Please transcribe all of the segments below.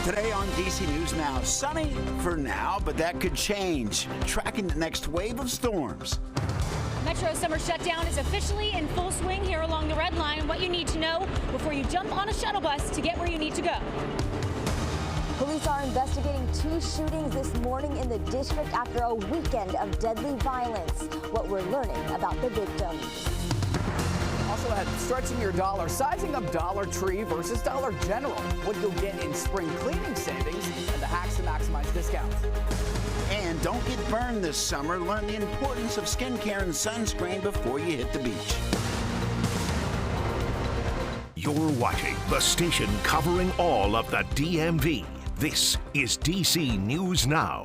Today on DC News Now, sunny for now, but that could change. Tracking the next wave of storms. Metro summer shutdown is officially in full swing here along the Red Line. What you need to know before you jump on a shuttle bus to get where you need to go. Police are investigating 2 shootings this morning in the district after a weekend of deadly violence. What we're learning about the victims. Also ahead, stretching your dollar, sizing up Dollar Tree versus Dollar General. What you'll get in spring cleaning savings and the hacks to maximize discounts. And don't get burned this summer. Learn the importance of skincare and sunscreen before you hit the beach. You're watching the station covering all of the DMV. This is DC News Now.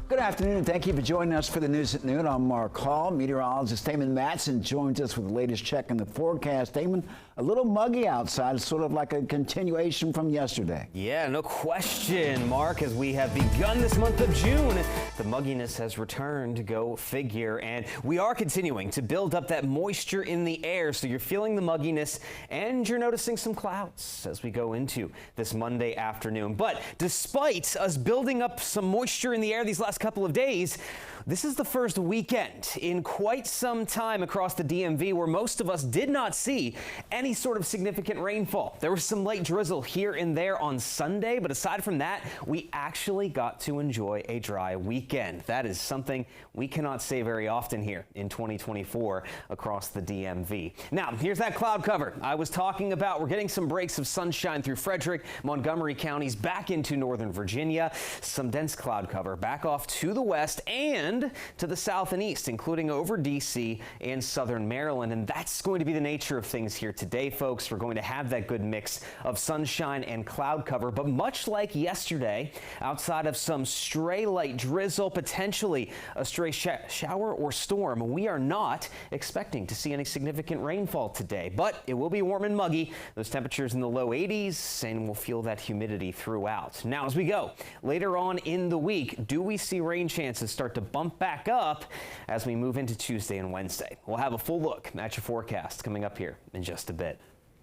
Good afternoon, and thank you for joining us for the news at noon. I'm Mark Hall. Meteorologist Damon Matson joins us with the latest check in the forecast. Damon, a little muggy outside, sort of like a continuation from yesterday. Yeah, no question, Mark, as we have begun this month of June. The mugginess has returned, go figure, and we are continuing to build up that moisture in the air, so you're feeling the mugginess and you're noticing some clouds as we go into this Monday afternoon. But despite us building up some moisture in the air these last couple of days, this is the first weekend in quite some time across the DMV where most of us did not see any sort of significant rainfall. There was some light drizzle here and there on Sunday, but aside from that, we actually got to enjoy a dry weekend. That is something we cannot say very often here in 2024 across the DMV. Now, here's that cloud cover I was talking about. We're getting some breaks of sunshine through Frederick, Montgomery counties back into Northern Virginia. Some dense cloud cover back off to the west and to the south and east, including over DC and southern Maryland. And that's going to be the nature of things here today, folks. We're going to have that good mix of sunshine and cloud cover. But much like yesterday, outside of some stray light drizzle, potentially a stray shower or storm, we are not expecting to see any significant rainfall today. But it will be warm and muggy. Those temperatures in the low 80s, and we'll feel that humidity throughout. Now, as we go later on in the week, do we see rain chances start to bump back up as we move into Tuesday and Wednesday? We'll have a full look at your forecast coming up here in just a bit.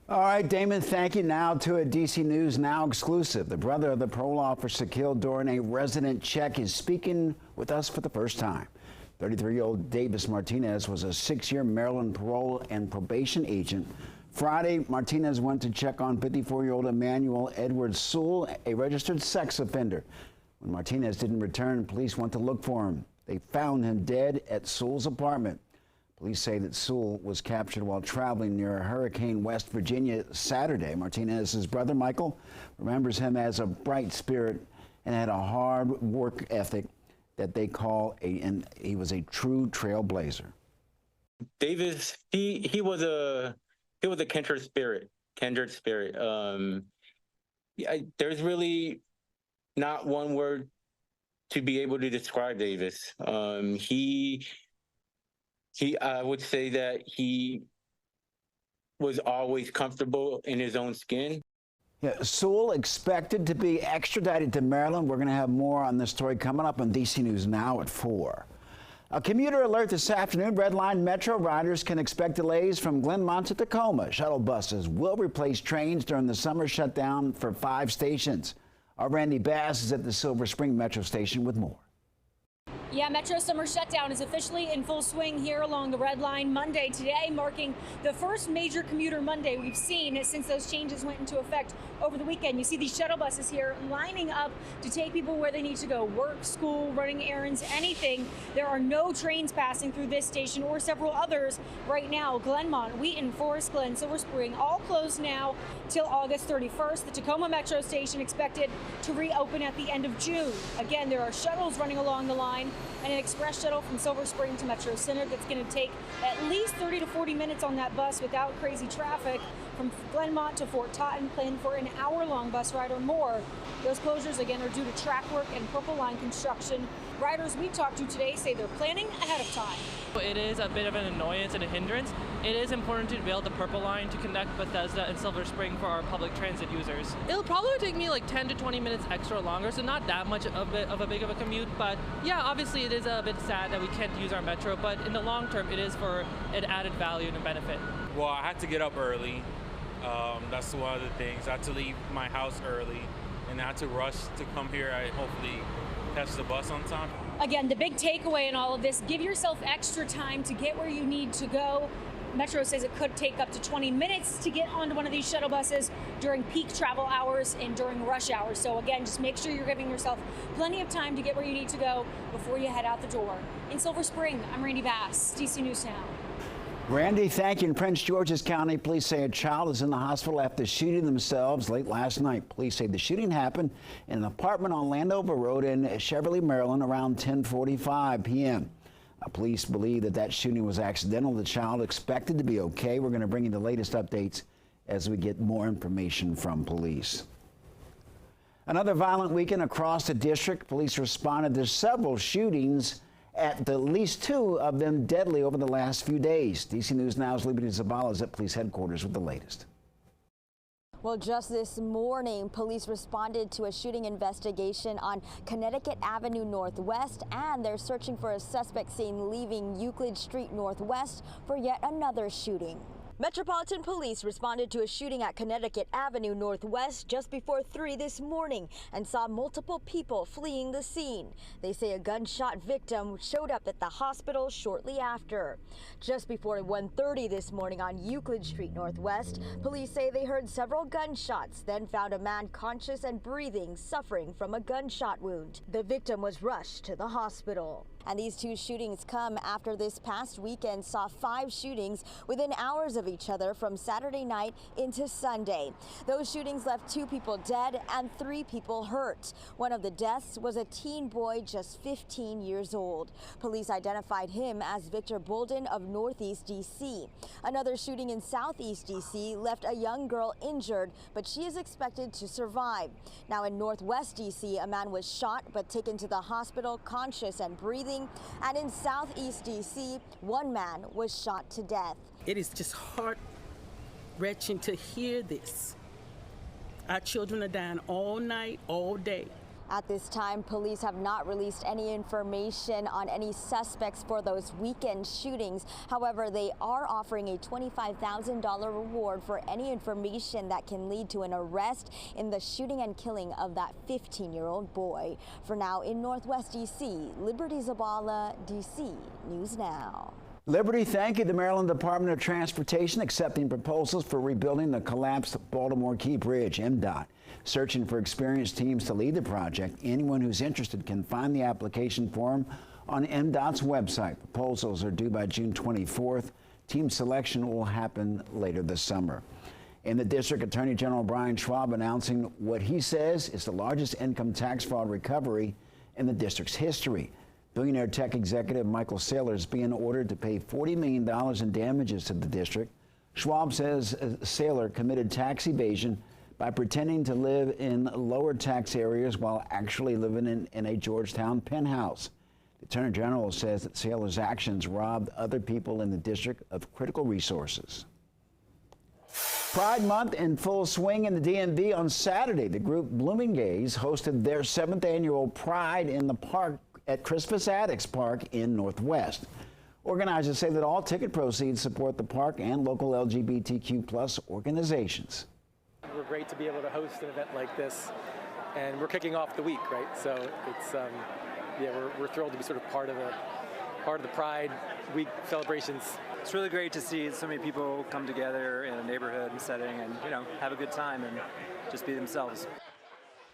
All right, Damon, thank you. Now to a DC News Now exclusive. The brother of the parole officer killed during a resident check is speaking with us for the first time. 33-year-old Davis Martinez was a 6-year Maryland parole and probation agent. Friday, Martinez went to check on 54-year-old Emmanuel Edward Sewell, a registered sex offender. When Martinez didn't return, police went to look for him. They found him dead at Sewell's apartment. Police say that Sewell was captured while traveling near Hurricane, West Virginia, Saturday. Martinez's brother, Michael, remembers him as a bright spirit and had a hard work ethic that they call and he was a true trailblazer. Davis, he was a kindred spirit. There's really not one word to be able to describe Davis. I would say that he was always comfortable in his own skin. Yeah, Sewell expected to be extradited to Maryland. We're going to have more on this story coming up on DC News Now at 4. A commuter alert this afternoon. Red Line Metro riders can expect delays from Glenmont to Tacoma. Shuttle buses will replace trains during the summer shutdown for 5 stations. Our Randy Bass is at the Silver Spring Metro Station with more. Yeah, Metro summer shutdown is officially in full swing here along the Red Line Monday today, marking the first major commuter Monday we've seen since those changes went into effect over the weekend. You see these shuttle buses here lining up to take people where they need to go, work, school, running errands, anything. There are no trains passing through this station or several others right now. Glenmont, Wheaton, Forest Glen, Silver Spring, all closed now till August 31st. The Tacoma Metro Station expected to reopen at the end of June. Again, there are shuttles running along the line and an express shuttle from Silver Spring to Metro Center that's going to take at least 30 to 40 minutes on that bus without crazy traffic. From Glenmont to Fort Totten, planned for an hour-long bus ride or more. Those closures, again, are due to track work and Purple Line construction. Riders we talked to today say they're planning ahead of time. It is a bit of an annoyance and a hindrance. It is important to build the Purple Line to connect Bethesda and Silver Spring for our public transit users. It'll probably take me like 10 to 20 minutes extra longer, so not that much of a big of a commute. But yeah, obviously it is a bit sad that we can't use our metro, but in the long term, it is for an added value and a benefit. Well, I had to get up early. That's one of the things. I had to leave my house early and not to rush to come here. I hopefully catch the bus on time. Again, the big takeaway in all of this, give yourself extra time to get where you need to go. Metro says it could take up to 20 minutes to get onto one of these shuttle buses during peak travel hours and during rush hours. So again, just make sure you're giving yourself plenty of time to get where you need to go before you head out the door. In Silver Spring, I'm Randy Bass, DC News Now. Randy, thank you. In Prince George's County, police say a child is in the hospital after shooting themselves late last night. Police say the shooting happened in an apartment on Landover Road in Cheverly, Maryland, around 10:45 p.m. Police believe that shooting was accidental. The child expected to be okay. We're going to bring you the latest updates as we get more information from police. Another violent weekend across the district. Police responded to several shootings, at least 2 of them deadly over the last few days. DC News Now's Liberty Zabala is at police headquarters with the latest. Well, just this morning, police responded to a shooting investigation on Connecticut Avenue Northwest, and they're searching for a suspect seen leaving Euclid Street Northwest for yet another shooting. Metropolitan Police responded to a shooting at Connecticut Avenue Northwest just before 3 this morning and saw multiple people fleeing the scene. They say a gunshot victim showed up at the hospital shortly after. Just before 1:30 this morning on Euclid Street Northwest, police say they heard several gunshots, then found a man conscious and breathing, suffering from a gunshot wound. The victim was rushed to the hospital. And these 2 shootings come after this past weekend saw 5 shootings within hours of each other from Saturday night into Sunday. Those shootings left 2 people dead and 3 people hurt. One of the deaths was a teen boy just 15 years old. Police identified him as Victor Bolden of Northeast DC. Another shooting in Southeast DC left a young girl injured, but she is expected to survive. Now in Northwest DC, a man was shot but taken to the hospital conscious and breathing. And in Southeast DC, 1 man was shot to death. It is just heart-wrenching to hear this. Our children are dying all night, all day. At this time, police have not released any information on any suspects for those weekend shootings. However, they are offering a $25,000 reward for any information that can lead to an arrest in the shooting and killing of that 15-year-old boy. For now, in Northwest D.C., Liberty Zabala, D.C. News Now. Liberty, thank you. The Maryland Department of Transportation accepting proposals for rebuilding the collapsed Baltimore Key Bridge. MDOT searching for experienced teams to lead the project. Anyone who's interested can find the application form on MDOT's website. Proposals are due by June 24th. Team selection will happen later this summer. In the district, Attorney General Brian Schwab announcing what he says is the largest income tax fraud recovery in the district's history. Billionaire tech executive Michael Saylor is being ordered to pay $40 million in damages to the district. Schwab says Saylor committed tax evasion by pretending to live in lower tax areas while actually living in a Georgetown penthouse. The Attorney General says that Saylor's actions robbed other people in the district of critical resources. Pride Month in full swing in the DMV on Saturday. The group Blooming Gays hosted their 7th annual Pride in the Park at Crispus Attucks Park in Northwest. Organizers say that all ticket proceeds support the park and local LGBTQ+ organizations. We're great to be able to host an event like this, and we're kicking off the week, right? So it's we're thrilled to be sort of part of the Pride Week celebrations. It's really great to see so many people come together in a neighborhood setting and have a good time and just be themselves.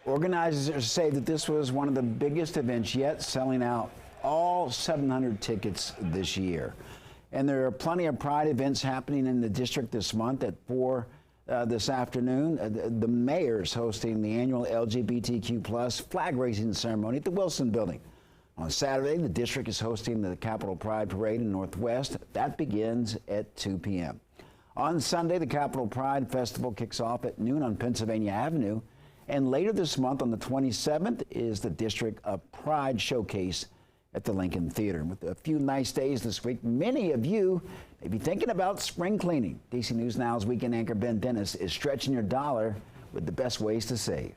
Organizers say that this was one of the biggest events yet, selling out all 700 tickets this year. And there are plenty of Pride events happening in the district this month. At 4 this afternoon, the mayor's hosting the annual LGBTQ+ flag raising ceremony at the Wilson Building. On Saturday, the district is hosting the Capitol Pride Parade in Northwest. That begins at 2 p.m. On Sunday, the Capitol Pride Festival kicks off at noon on Pennsylvania Avenue. And later this month, on the 27th, is the District Pride Showcase at the Lincoln Theater. With a few nice days this week, many of you may be thinking about spring cleaning. DC News Now's weekend anchor Ben Dennis is stretching your dollar with the best ways to save.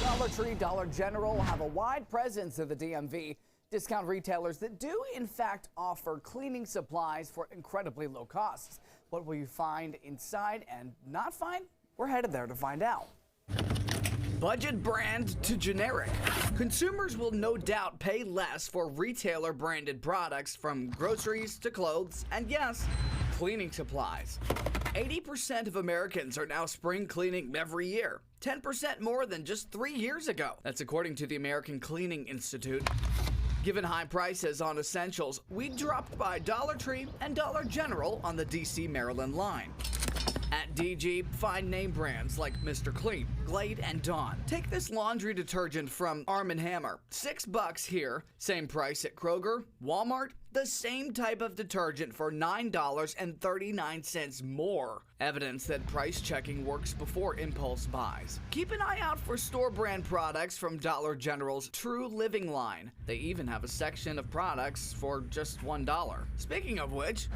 Dollar Tree, Dollar General have a wide presence at the DMV. Discount retailers that do, in fact, offer cleaning supplies for incredibly low costs. What will you find inside and not find? We're headed there to find out. Budget brand to generic. Consumers will no doubt pay less for retailer branded products, from groceries to clothes and, yes, cleaning supplies. 80% of Americans are now spring cleaning every year, 10% more than just 3 years ago. That's according to the American Cleaning Institute. Given high prices on essentials, we dropped by Dollar Tree and Dollar General on the DC Maryland line. At DG, find name brands like Mr. Clean, Glade, and Dawn. Take this laundry detergent from Arm & Hammer. $6 here. Same price at Kroger, Walmart. The same type of detergent for $9.39 more. Evidence that price checking works before impulse buys. Keep an eye out for store brand products from Dollar General's True Living line. They even have a section of products for just $1. Speaking of which,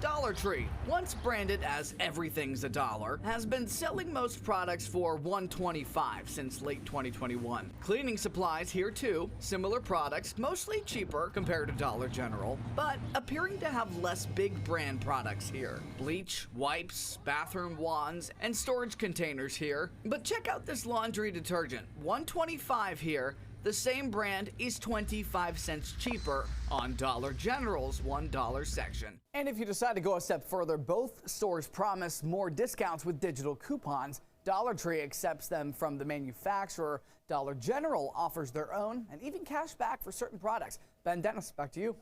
Dollar Tree, once branded as everything's a dollar, has been selling most products for $1.25 since late 2021. Cleaning supplies here too, similar products, mostly cheaper compared to Dollar General, but appearing to have less big brand products here. Bleach, wipes, bathroom wands, and storage containers here. But check out this laundry detergent. $1.25 here. The same brand is 25 cents cheaper on Dollar General's $1 section. And if you decide to go a step further, both stores promise more discounts with digital coupons. Dollar Tree accepts them from the manufacturer. Dollar General offers their own and even cash back for certain products. Ben Dennis, back to you.